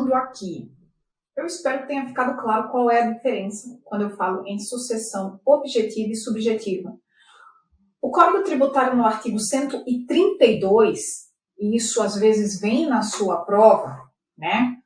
falando aqui? Eu espero que tenha ficado claro qual é a diferença quando eu falo em sucessão objetiva e subjetiva. O Código Tributário, no artigo 132, e isso às vezes vem na sua prova, né?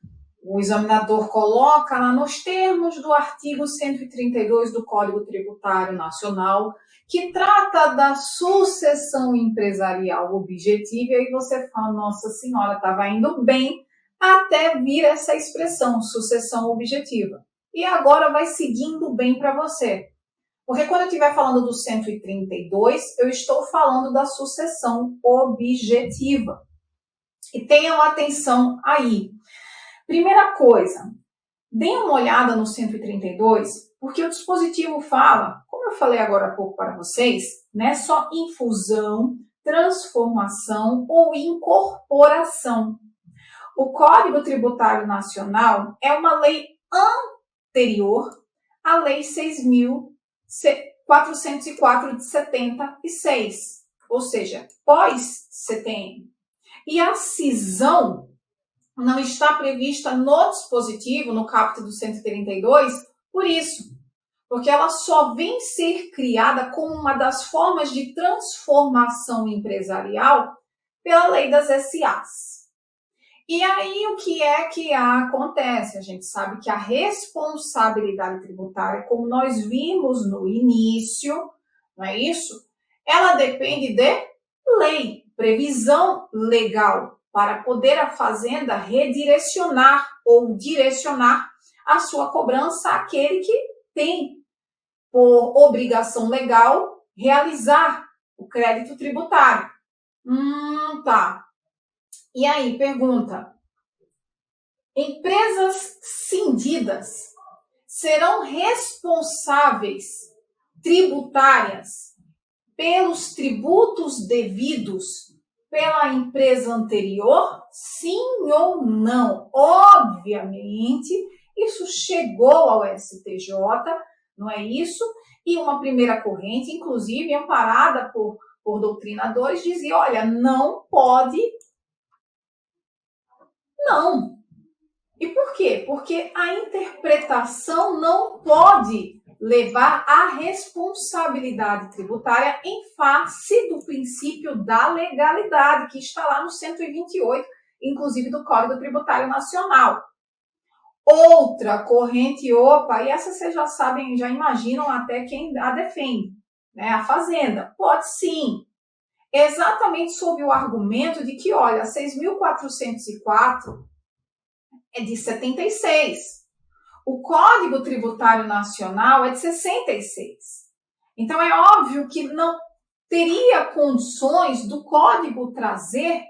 O examinador coloca lá nos termos do artigo 132 do Código Tributário Nacional, que trata da sucessão empresarial objetiva, e aí você fala, nossa senhora, estava indo bem até vir essa expressão, sucessão objetiva. E agora vai seguindo bem para você. Porque quando eu estiver falando do 132, eu estou falando da sucessão objetiva. E tenham atenção aí. Primeira coisa, deem uma olhada no 132, porque o dispositivo fala, como eu falei agora há pouco para vocês, né, só em fusão, transformação ou incorporação. O Código Tributário Nacional é uma lei anterior à Lei 6.404 de 76, ou seja, pós-CTN. E a cisão não está prevista no dispositivo, no caput do 132, por isso, porque ela só vem ser criada como uma das formas de transformação empresarial pela lei das SAs. E aí, o que é que acontece? A gente sabe que a responsabilidade tributária, como nós vimos no início, não é isso? Ela depende de lei, previsão legal, para poder a Fazenda redirecionar ou direcionar a sua cobrança àquele que tem por obrigação legal realizar o crédito tributário. Tá. E aí, pergunta, empresas cindidas serão responsáveis tributárias pelos tributos devidos pela empresa anterior? Sim ou não? Obviamente, isso chegou ao STJ, não é isso? E uma primeira corrente, inclusive amparada por doutrinadores, dizia, olha, não pode. Não. E por quê? Porque a interpretação não pode levar à responsabilidade tributária em face do princípio da legalidade, que está lá no 128, inclusive do Código Tributário Nacional. Outra corrente, e essa vocês já sabem, já imaginam até quem a defende, né? A Fazenda. Pode sim. Exatamente sob o argumento de que, olha, 6.404 é de 76. O Código Tributário Nacional é de 66. Então, é óbvio que não teria condições do Código trazer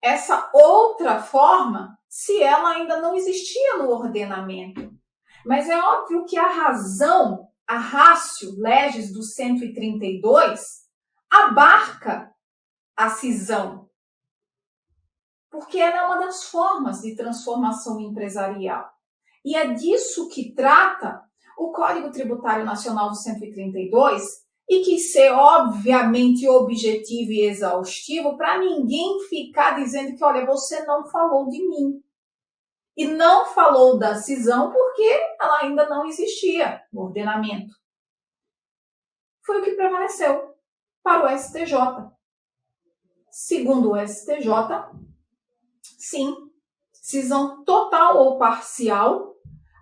essa outra forma se ela ainda não existia no ordenamento. Mas é óbvio que a razão, a ratio legis do 132, abarca a cisão, porque ela é uma das formas de transformação empresarial. E é disso que trata o Código Tributário Nacional do 132, e que ser obviamente objetivo e exaustivo para ninguém ficar dizendo que, olha, você não falou de mim. E não falou da cisão porque ela ainda não existia no ordenamento. Foi o que prevaleceu para o STJ. Segundo o STJ, sim, cisão total ou parcial,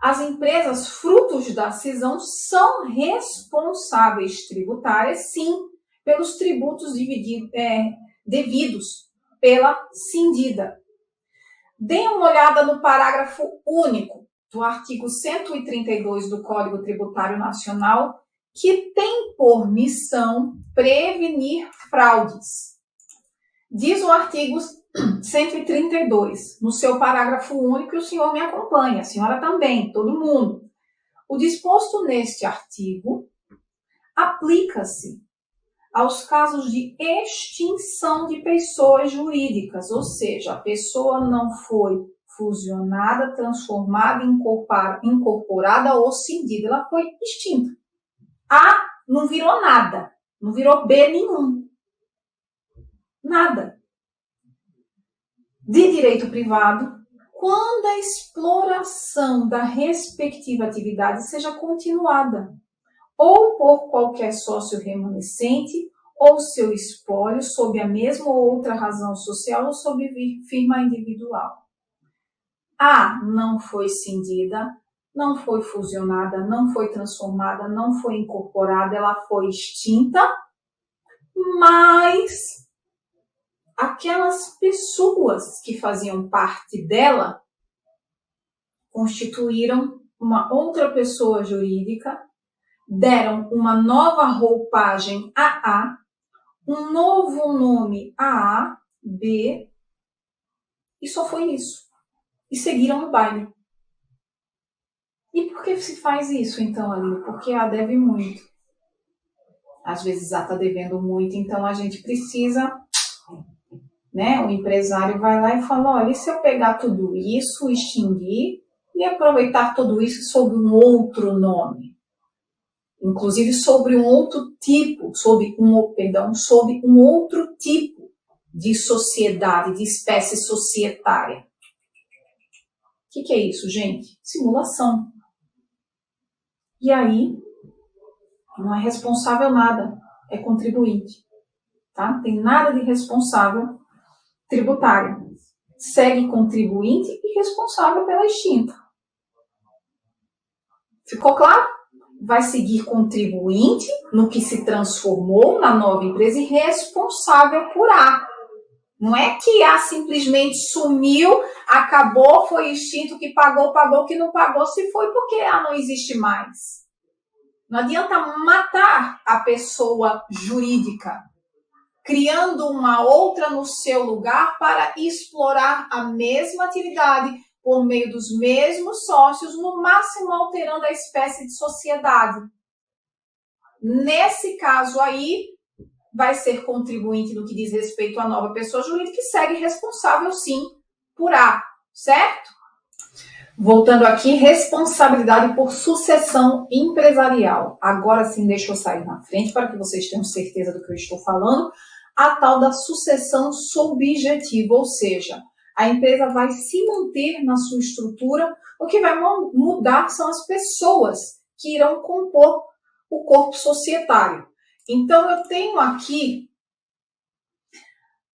as empresas frutos da cisão são responsáveis tributárias, sim, pelos tributos devidos pela cindida. Deem uma olhada no parágrafo único do artigo 132 do Código Tributário Nacional, que tem por missão prevenir fraudes. Diz o artigo 132, no seu parágrafo único, e o senhor me acompanha, a senhora também, todo mundo. O disposto neste artigo aplica-se aos casos de extinção de pessoas jurídicas, ou seja, a pessoa não foi fusionada, transformada, incorporada ou cindida, ela foi extinta. A não virou nada, não virou B nenhum. Nada. De direito privado, quando a exploração da respectiva atividade seja continuada, ou por qualquer sócio remanescente, ou seu espólio, sob a mesma ou outra razão social ou sob firma individual. A não foi cindida, não foi fusionada, não foi transformada, não foi incorporada, ela foi extinta, mas aquelas pessoas que faziam parte dela constituíram uma outra pessoa jurídica, deram uma nova roupagem a A, um novo nome a B, e só foi isso. E seguiram no baile. E por que se faz isso, então, ali? Porque A deve muito. Às vezes A está devendo muito, então a gente precisa, né? O empresário vai lá e fala, olha, e se eu pegar tudo isso, extinguir e aproveitar tudo isso sob um outro nome? Inclusive sobre um outro tipo, sob um outro tipo de sociedade, de espécie societária. O que é isso, gente? Simulação. E aí, não é responsável nada, é contribuinte. Tá? Não tem nada de responsável tributário. Segue contribuinte e responsável pela extinta. Ficou claro? Vai seguir contribuinte no que se transformou na nova empresa e responsável por A. Não é que A simplesmente sumiu, acabou, foi extinto, que pagou, que não pagou, se foi porque A não existe mais. Não adianta matar a pessoa jurídica, criando uma outra no seu lugar para explorar a mesma atividade por meio dos mesmos sócios, no máximo alterando a espécie de sociedade. Nesse caso aí, vai ser contribuinte no que diz respeito à nova pessoa jurídica e segue responsável, sim, por A, certo? Voltando aqui, responsabilidade por sucessão empresarial. Agora sim, deixa eu sair na frente para que vocês tenham certeza do que eu estou falando. A tal da sucessão subjetiva, ou seja, a empresa vai se manter na sua estrutura, o que vai mudar são as pessoas que irão compor o corpo societário. Então, eu tenho aqui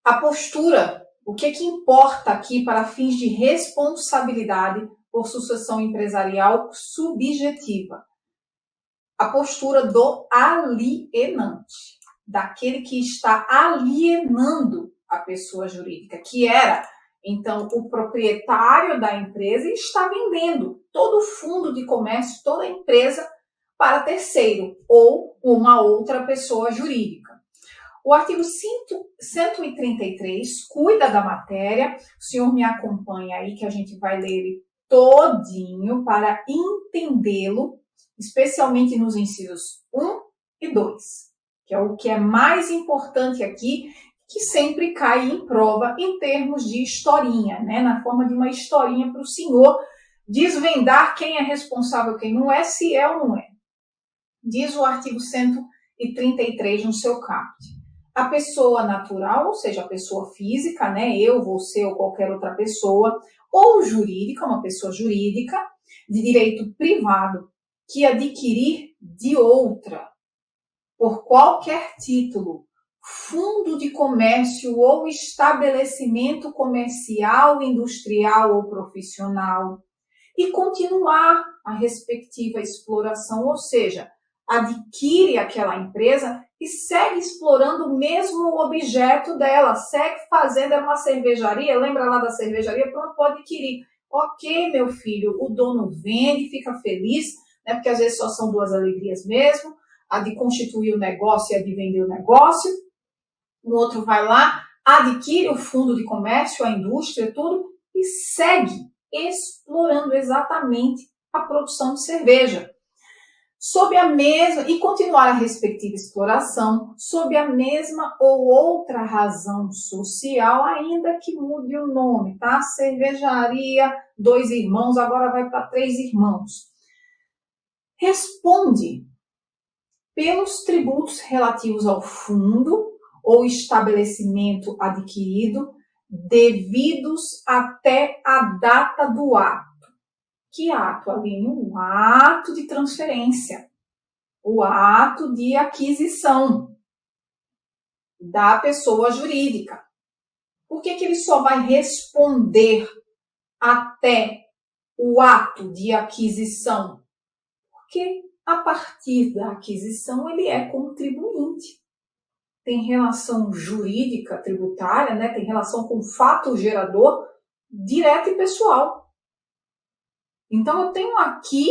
a postura, o que importa aqui para fins de responsabilidade por sucessão empresarial subjetiva. A postura do alienante, daquele que está alienando a pessoa jurídica, que era, então, o proprietário da empresa e está vendendo todo o fundo de comércio, toda a empresa para terceiro ou uma outra pessoa jurídica. O artigo 133 cuida da matéria. O senhor me acompanha aí que a gente vai ler ele todinho para entendê-lo, especialmente nos incisos 1 e 2, que é o que é mais importante aqui, que sempre cai em prova em termos de historinha, né? Na forma de uma historinha para o senhor desvendar quem é responsável, quem não é, se é ou não é. Diz o artigo 133 no seu caput. A pessoa natural, ou seja, a pessoa física, né, eu, você ou qualquer outra pessoa, ou jurídica, uma pessoa jurídica, de direito privado, que adquirir de outra, por qualquer título, fundo de comércio ou estabelecimento comercial, industrial ou profissional, e continuar a respectiva exploração, ou seja, adquire aquela empresa e segue explorando o mesmo objeto dela, segue fazendo, era uma cervejaria, lembra lá da cervejaria? Pronto, pode adquirir. Ok, meu filho, o dono vende, fica feliz, né, porque às vezes só são duas alegrias mesmo, a de constituir o negócio e a de vender o negócio. O outro vai lá, adquire o fundo de comércio, a indústria, tudo, e segue explorando exatamente a produção de cerveja. Sob a mesma, e continuar a respectiva exploração, sob a mesma ou outra razão social, ainda que mude o nome, tá? Cervejaria, 2 irmãos, agora vai para 3 irmãos. Responde pelos tributos relativos ao fundo ou estabelecimento adquirido, devidos até a data do ato. Que ato, Aline? O ato de transferência, o ato de aquisição da pessoa jurídica. Por que ele só vai responder até o ato de aquisição? Porque a partir da aquisição ele é contribuinte. Tem relação jurídica tributária, né? Tem relação com o fato gerador direto e pessoal. Então, eu tenho aqui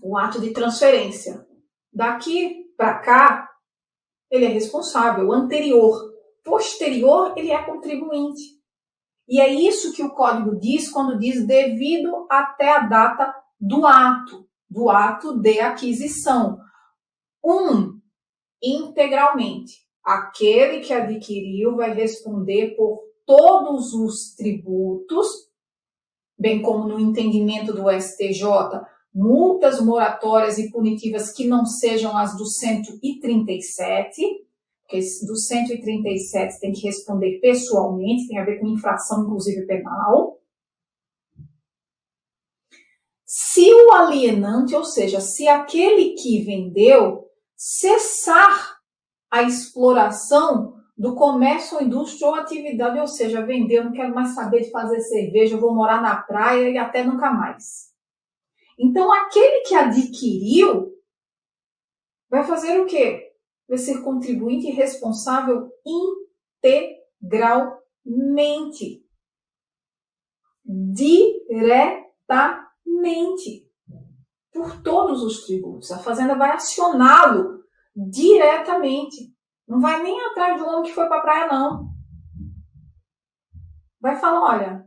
o ato de transferência. Daqui para cá, ele é responsável. O anterior. Posterior, ele é contribuinte. E é isso que o código diz quando diz devido até a data do ato de aquisição. Integralmente. Aquele que adquiriu vai responder por todos os tributos, bem como no entendimento do STJ, multas moratórias e punitivas que não sejam as do 137, porque do 137 tem que responder pessoalmente, tem a ver com infração, inclusive penal. Se o alienante, ou seja, se aquele que vendeu, cessar a exploração do comércio ou indústria ou atividade, ou seja, vendeu, não quero mais saber de fazer cerveja, eu vou morar na praia e até nunca mais. Então, aquele que adquiriu vai fazer o quê? Vai ser contribuinte e responsável integralmente, diretamente, por todos os tributos. A Fazenda vai acioná-lo diretamente. Não vai nem atrás do homem que foi para a praia, não. Vai falar, olha,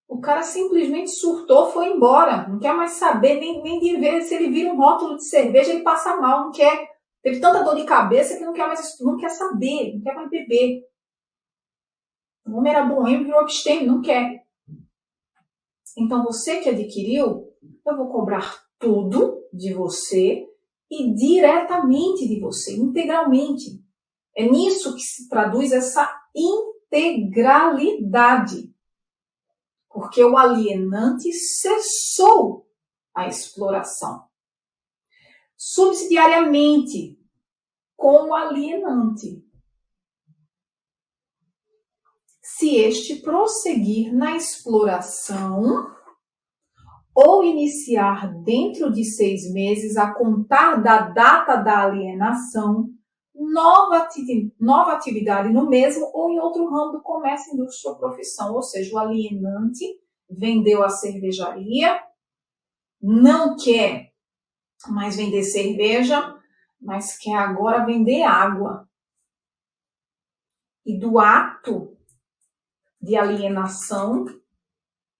o cara simplesmente surtou, foi embora. Não quer mais saber, nem de ver se ele vira um rótulo de cerveja, ele passa mal, não quer. Teve tanta dor de cabeça que não quer saber, não quer mais beber. O homem era boêmio, virou abstêmio, não quer. Então, você que adquiriu, eu vou cobrar tudo de você e diretamente de você, integralmente. É nisso que se traduz essa integralidade. Porque o alienante cessou a exploração. Subsidiariamente, com o alienante. Se este prosseguir na exploração ou iniciar dentro de 6 meses a contar da data da alienação, nova atividade no mesmo ou em outro ramo do comércio, indústria ou profissão. Ou seja, o alienante vendeu a cervejaria, não quer mais vender cerveja, mas quer agora vender água. E do ato de alienação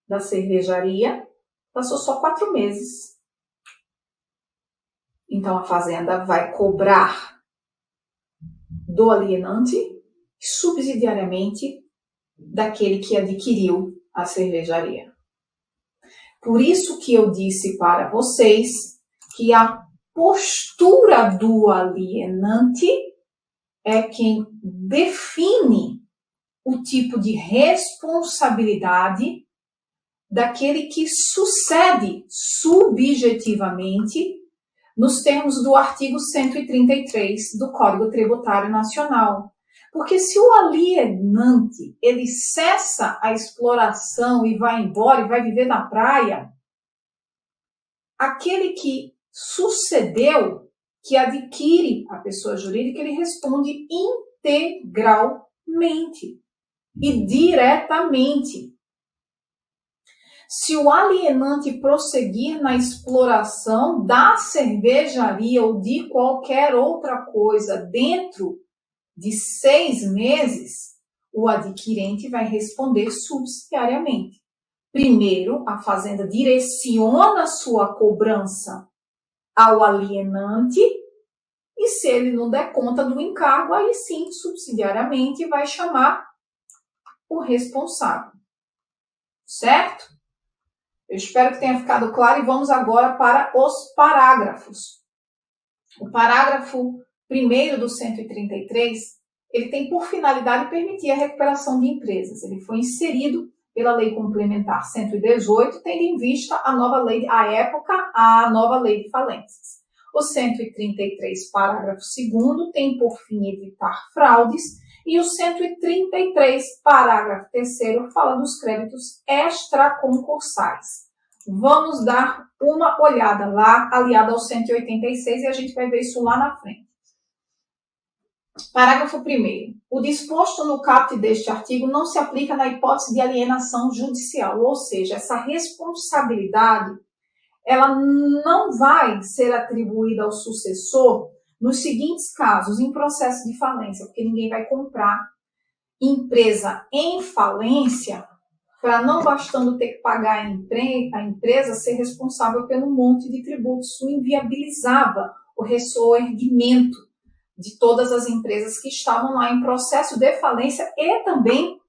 da cervejaria, passou só 4 meses. Então, a Fazenda vai cobrar do alienante subsidiariamente daquele que adquiriu a cervejaria. Por isso que eu disse para vocês que a postura do alienante é quem define o tipo de responsabilidade daquele que sucede subjetivamente nos termos do artigo 133 do Código Tributário Nacional. Porque se o alienante, ele cessa a exploração e vai embora e vai viver na praia, aquele que sucedeu, que adquire a pessoa jurídica, ele responde integralmente e diretamente. Se o alienante prosseguir na exploração da cervejaria ou de qualquer outra coisa dentro de 6 meses, o adquirente vai responder subsidiariamente. Primeiro, a Fazenda direciona sua cobrança ao alienante e se ele não der conta do encargo, aí sim, subsidiariamente, vai chamar o responsável. Certo? Eu espero que tenha ficado claro e vamos agora para os parágrafos. O parágrafo 1º do 133, ele tem por finalidade permitir a recuperação de empresas. Ele foi inserido pela Lei Complementar 118, tendo em vista a nova lei, à época, a nova lei de falências. O 133, parágrafo 2º, tem por fim evitar fraudes, e o 133, parágrafo 3º, fala dos créditos extraconcursais. Vamos dar uma olhada lá, aliada ao 186, e a gente vai ver isso lá na frente. Parágrafo 1º. O disposto no caput deste artigo não se aplica na hipótese de alienação judicial, ou seja, essa responsabilidade ela não vai ser atribuída ao sucessor nos seguintes casos, em processo de falência, porque ninguém vai comprar empresa em falência para, não bastando ter que pagar a empresa, ser responsável pelo monte de tributos. Isso inviabilizava o ressurgimento de todas as empresas que estavam lá em processo de falência e também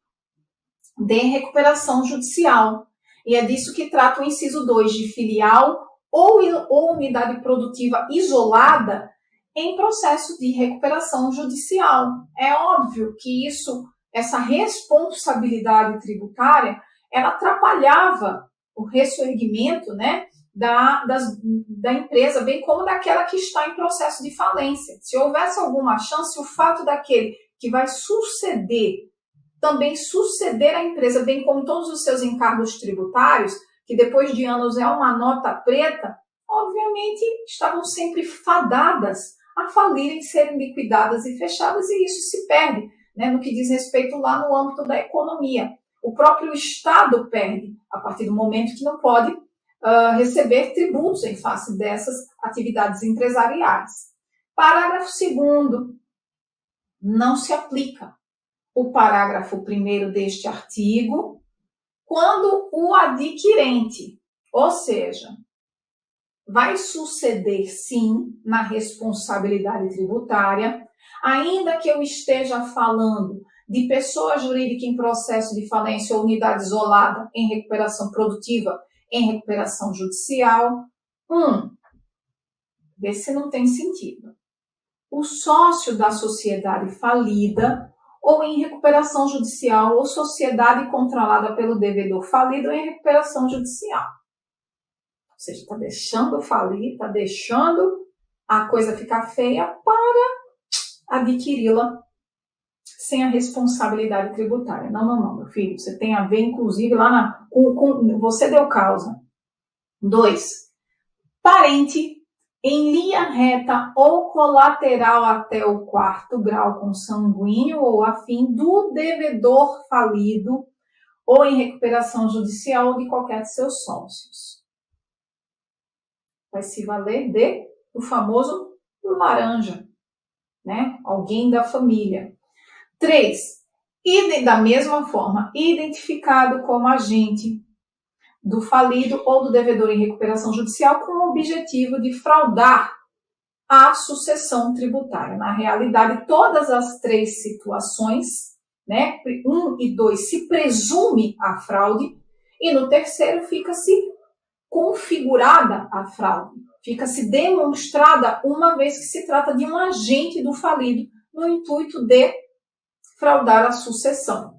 de recuperação judicial. E é disso que trata o inciso 2, de filial ou unidade produtiva isolada em processo de recuperação judicial. É óbvio que essa responsabilidade tributária, ela atrapalhava o ressurgimento, né, da empresa, bem como daquela que está em processo de falência. Se houvesse alguma chance, o fato daquele que vai também suceder a empresa, bem como todos os seus encargos tributários, que depois de anos é uma nota preta, obviamente estavam sempre fadadas a falirem, serem liquidadas e fechadas, e isso se perde, né, no que diz respeito lá no âmbito da economia. O próprio Estado perde, a partir do momento que não pode receber tributos em face dessas atividades empresariais. Parágrafo 2º. Não se aplica o parágrafo 1º deste artigo quando o adquirente, ou seja, vai suceder sim na responsabilidade tributária, ainda que eu esteja falando de pessoa jurídica em processo de falência ou unidade isolada em recuperação produtiva, em recuperação judicial. Vê se não tem sentido. O sócio da sociedade falida ou em recuperação judicial, ou sociedade controlada pelo devedor falido ou em recuperação judicial. Ou seja, está deixando falir, está deixando a coisa ficar feia para adquiri-la sem a responsabilidade tributária. Não, meu filho, você tem a ver, inclusive, lá com você deu causa. 2. Parente em linha reta ou colateral até o 4º grau consanguíneo ou afim do devedor falido ou em recuperação judicial ou de qualquer de seus sócios. Vai se valer do famoso laranja, né? Alguém da família. 3. Da mesma forma, identificado como agente do falido ou do devedor em recuperação judicial com o objetivo de fraudar a sucessão tributária. Na realidade, todas as 3 situações, né, 1 e 2, se presume a fraude, e no 3º fica-se configurada a fraude, fica-se demonstrada, uma vez que se trata de um agente do falido no intuito de fraudar a sucessão.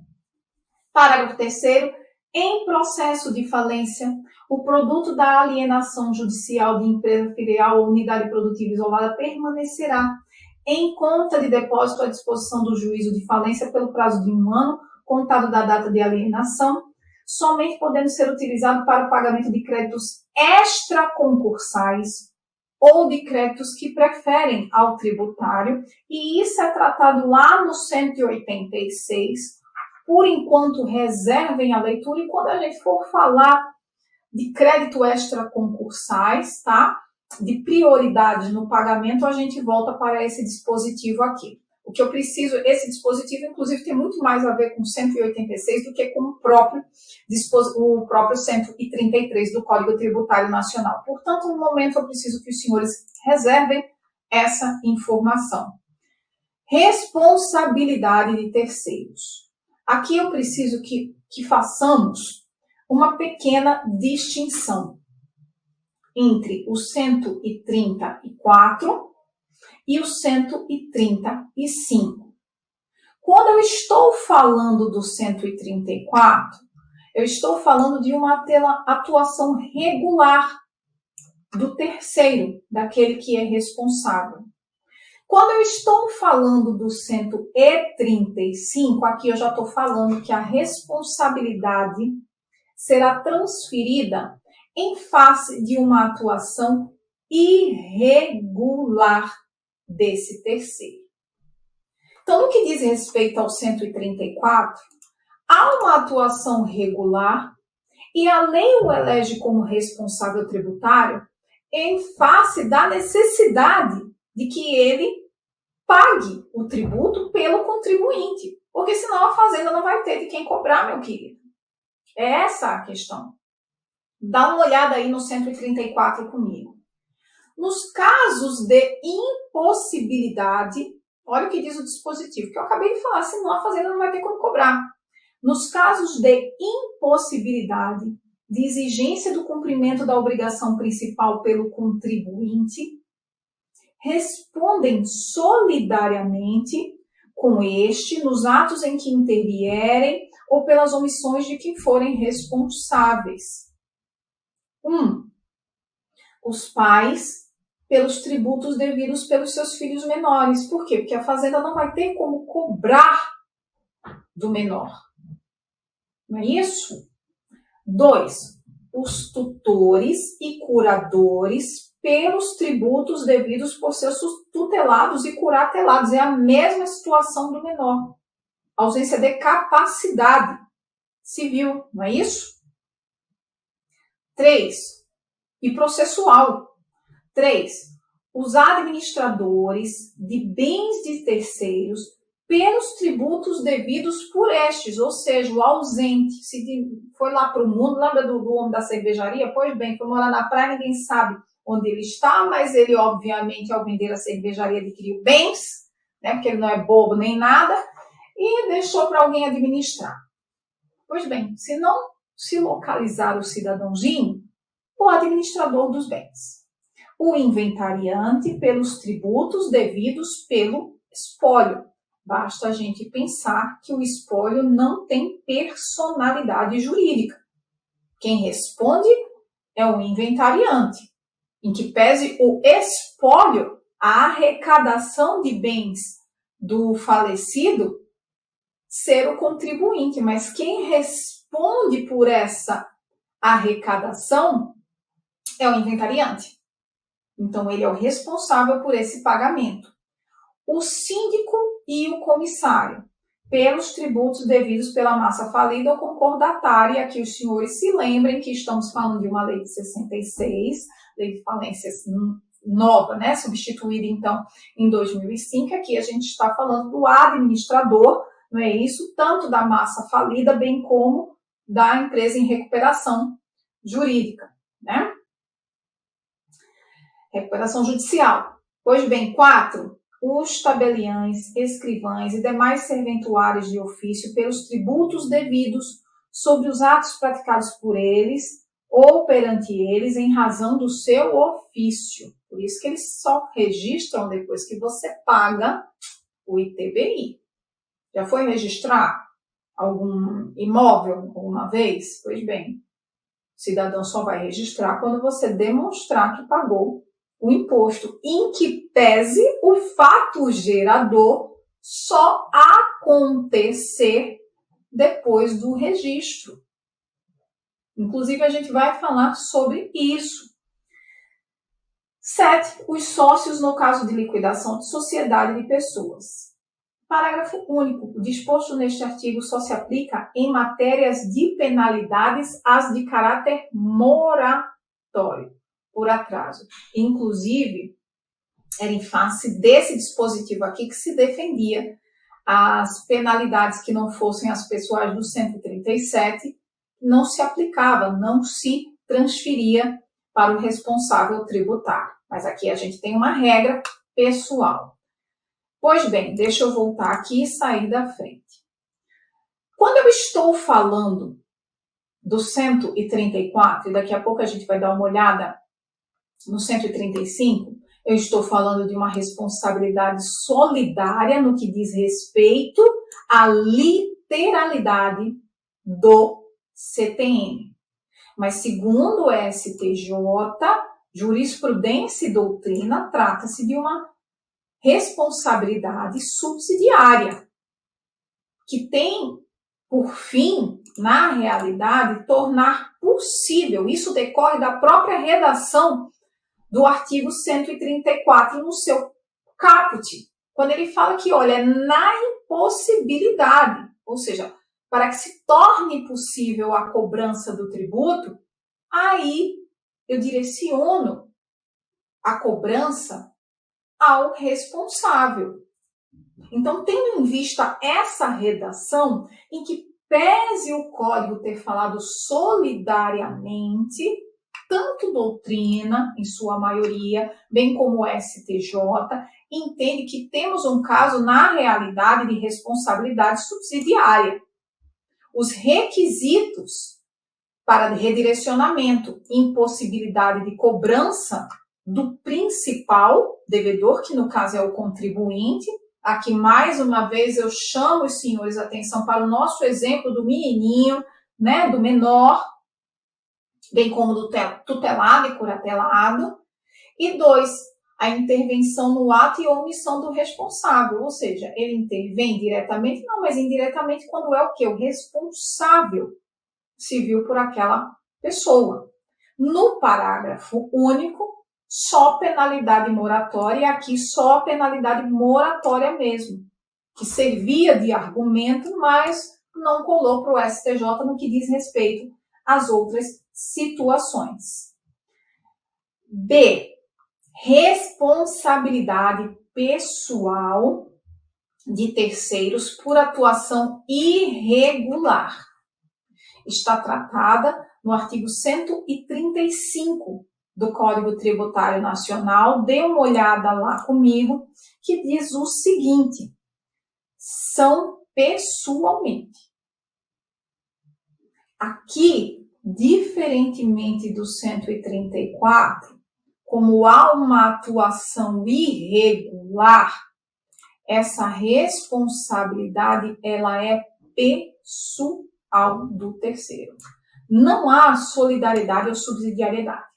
Parágrafo 3º. Em processo de falência, o produto da alienação judicial de empresa filial ou unidade produtiva isolada permanecerá em conta de depósito à disposição do juízo de falência pelo prazo de 1 ano, contado da data de alienação, somente podendo ser utilizado para o pagamento de créditos extraconcursais ou de créditos que preferem ao tributário, e isso é tratado lá no 186. Por enquanto, reservem a leitura, e quando a gente for falar de crédito extraconcursais, tá? De prioridade no pagamento, a gente volta para esse dispositivo aqui. O que eu preciso, esse dispositivo, inclusive, tem muito mais a ver com 186 do que com o próprio 133 do Código Tributário Nacional. Portanto, no momento, eu preciso que os senhores reservem essa informação. Responsabilidade de terceiros. Aqui eu preciso que façamos uma pequena distinção entre o 134 e o 135. Quando eu estou falando do 134, eu estou falando de uma atuação regular do terceiro, daquele que é responsável. Quando eu estou falando do 135, aqui eu já estou falando que a responsabilidade será transferida em face de uma atuação irregular desse terceiro. Então, no que diz respeito ao 134, há uma atuação regular e a lei o elege como responsável tributário em face da necessidade de que ele pague o tributo pelo contribuinte, porque senão a fazenda não vai ter de quem cobrar, meu querido. É essa a questão. Dá uma olhada aí no 134 comigo. Nos casos de impossibilidade, olha o que diz o dispositivo, que eu acabei de falar, senão a fazenda não vai ter como cobrar. Nos casos de impossibilidade de exigência do cumprimento da obrigação principal pelo contribuinte, respondem solidariamente com este nos atos em que intervierem ou pelas omissões de quem forem responsáveis. 1. Os pais pelos tributos devidos pelos seus filhos menores. Por quê? Porque a fazenda não vai ter como cobrar do menor. Não é isso? 2. Os tutores e curadores pelos tributos devidos por seus tutelados e curatelados. É a mesma situação do menor. Ausência de capacidade civil, não é isso? 3. E processual. 3. Os administradores de bens de terceiros pelos tributos devidos por estes, ou seja, o ausente. Se foi lá para o mundo, lembra do homem da cervejaria? Pois bem, foi morar na praia, ninguém sabe onde ele está, mas ele, obviamente, ao vender a cervejaria, adquiriu bens, né, porque ele não é bobo nem nada, e deixou para alguém administrar. Pois bem, se não se localizar o cidadãozinho, o administrador dos bens. O inventariante pelos tributos devidos pelo espólio. Basta a gente pensar que o espólio não tem personalidade jurídica. Quem responde é o inventariante, em que pese o espólio, a arrecadação de bens do falecido, ser o contribuinte, mas quem responde por essa arrecadação é o inventariante. Então, ele é o responsável por esse pagamento. O síndico e o comissário, pelos tributos devidos pela massa falida ou concordatária. Aqui os senhores se lembrem que estamos falando de uma lei de 66, lei de falências nova, né? Substituída, então, em 2005. Aqui a gente está falando do administrador, não é isso? Tanto da massa falida, bem como da empresa em recuperação jurídica, né? Recuperação judicial. Pois bem, 4. Os tabeliães, escrivães e demais serventuários de ofício pelos tributos devidos sobre os atos praticados por eles ou perante eles em razão do seu ofício. Por isso que eles só registram depois que você paga o ITBI. Já foi registrar algum imóvel alguma vez? Pois bem, o cidadão só vai registrar quando você demonstrar que pagou o imposto, em que pese o fato gerador só acontecer depois do registro. Inclusive, a gente vai falar sobre isso. 7. Os sócios no caso de liquidação de sociedade de pessoas. Parágrafo único. O disposto neste artigo só se aplica em matérias de penalidades, as de caráter moratório, por atraso. Inclusive, era em face desse dispositivo aqui que se defendia as penalidades que não fossem as pessoais do 137, não se aplicava, não se transferia para o responsável tributário. Mas aqui a gente tem uma regra pessoal. Pois bem, deixa eu voltar aqui e sair da frente. Quando eu estou falando do 134, e daqui a pouco a gente vai dar uma olhada no 135, Eu estou falando de uma responsabilidade solidária no que diz respeito à literalidade do CTN. Mas, segundo o STJ, jurisprudência e doutrina, trata-se de uma responsabilidade subsidiária, que tem por fim, na realidade, tornar possível, isso decorre da própria redação do artigo 134 no seu caput, quando ele fala que, olha, na impossibilidade, ou seja, para que se torne possível a cobrança do tributo, aí eu direciono a cobrança ao responsável. Então, tendo em vista essa redação, em que pese o código ter falado solidariamente, tanto doutrina, em sua maioria, bem como o STJ, entende que temos um caso, na realidade, de responsabilidade subsidiária. Os requisitos para redirecionamento, impossibilidade de cobrança do principal devedor, que no caso é o contribuinte. Aqui, mais uma vez, eu chamo os senhores a atenção para o nosso exemplo do menininho, né, do menor, bem como do tutelado e curatelado. E 2, a intervenção no ato e omissão do responsável, ou seja, ele intervém diretamente, não, mas indiretamente quando é o quê? O responsável civil por aquela pessoa. No parágrafo único, só penalidade moratória, e aqui só penalidade moratória mesmo, que servia de argumento, mas não colou para o STJ no que diz respeito às outras situações. B. Responsabilidade pessoal de terceiros por atuação irregular. Está tratada no artigo 135 do Código Tributário Nacional. Dê uma olhada lá comigo, que diz o seguinte: são pessoalmente. Aqui, diferentemente do 134, como há uma atuação irregular, essa responsabilidade ela é pessoal do terceiro. Não há solidariedade ou subsidiariedade.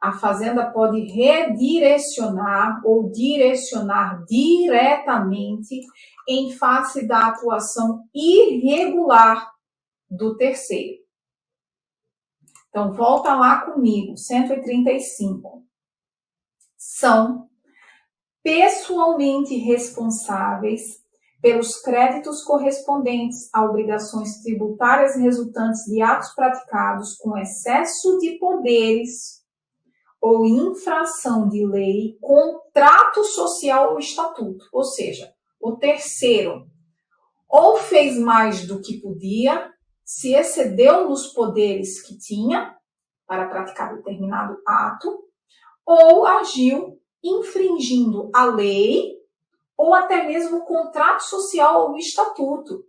A Fazenda pode redirecionar ou direcionar diretamente em face da atuação irregular do terceiro. Então, volta lá comigo, 135. São pessoalmente responsáveis pelos créditos correspondentes a obrigações tributárias resultantes de atos praticados com excesso de poderes ou infração de lei, contrato social ou estatuto. Ou seja, o terceiro ou fez mais do que podia, se excedeu nos poderes que tinha para praticar determinado ato, ou agiu infringindo a lei ou até mesmo o contrato social ou o estatuto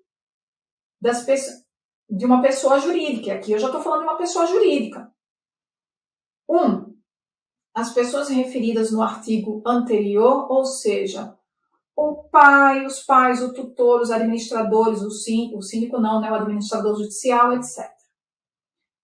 de uma pessoa jurídica. Aqui eu já estou falando de uma pessoa jurídica. 1. As pessoas referidas no artigo anterior, ou seja, o pai, os pais, o tutor, os administradores, o síndico não, né, o administrador judicial, etc.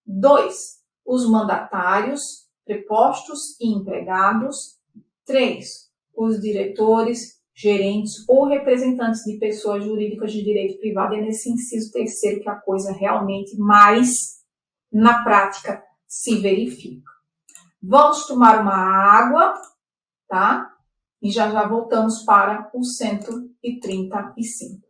2. Os mandatários, prepostos e empregados. 3. Os diretores, gerentes ou representantes de pessoas jurídicas de direito privado. É nesse inciso terceiro que a coisa realmente mais, na prática, se verifica. Vamos tomar uma água, tá? E já voltamos para o 135.